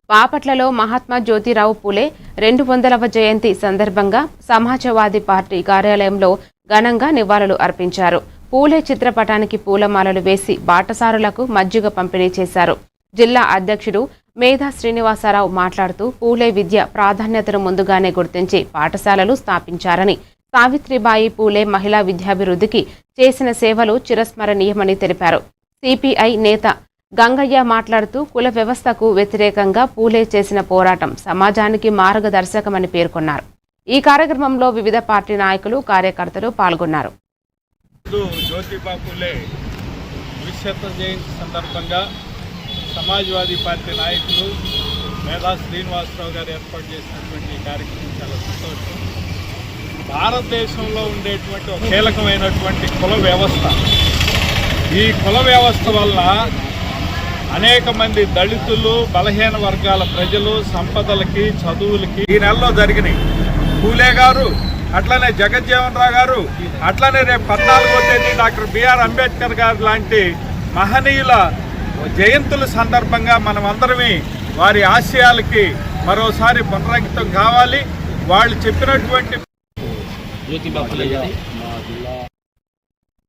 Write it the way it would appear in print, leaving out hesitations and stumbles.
బాపట్లలో మహాత్మా జ్యోతిరావు పూలే 200వ జయంతి సందర్భంగా సమాజవాదీ పార్టీ కార్యాలయంలో ఘనంగా నివాళులు అర్పించారు. పూలే చిత్రపటానికి పూలమాలలు వేసి బాటసారులకు మజ్జిగ పంపిణీ చేశారు. జిల్లా అధ్యక్షుడు మేధా శ్రీనివాసరావు మాట్లాడుతూ పూలే విద్య ప్రాధాన్యతను ముందుగానే గుర్తించి పాఠశాలలు స్థాపించారని, సావిత్రిబాయి పూలే మహిళా విద్యాభివృద్ధికి చేసిన సేవలు చిరస్మరణీయమని తెలిపారు. సిపిఐ నేత గంగయ్య మాట్లాడుతూ కుల వ్యవస్థకు వ్యతిరేకంగా పూలే చేసిన పోరాటం సమాజానికి మార్గదర్శకమని పేర్కొన్నారు. ఈ కార్యక్రమంలో వివిధ పార్టీ నాయకులు, కార్యకర్తలు పాల్గొన్నారు. జ్యోతిబా పూలే 200వ జయంతి సందర్భంగా సమాజ్వాదీ పార్టీ నాయకులు మేధా శ్రీనివాసరావు గారు ఏర్పాటు చేసినటువంటి ఈ కార్యక్రమం చాలా సంతోషం. భారతదేశంలో ఉండేటువంటి ఒక కీలకమైనటువంటి కుల వ్యవస్థ, ఈ కుల వ్యవస్థ వల్ల అనేక మంది దళితులు, బలహీన వర్గాల ప్రజలు సంపదలకి, చదువులకి ఈ నెలలో జరిగినాయి. పూలే గారు, అట్లనే జగజ్జీవన్ రావు గారు, అట్లనే రేపు 14వ తేదీ డాక్టర్ బిఆర్ అంబేద్కర్ గారు లాంటి మహనీయుల జయంతుల సందర్భంగా మనమందరమే వారి ఆశయాలకి మరోసారి పునరంకితం కావాలి. వాళ్ళు చెప్పినటువంటి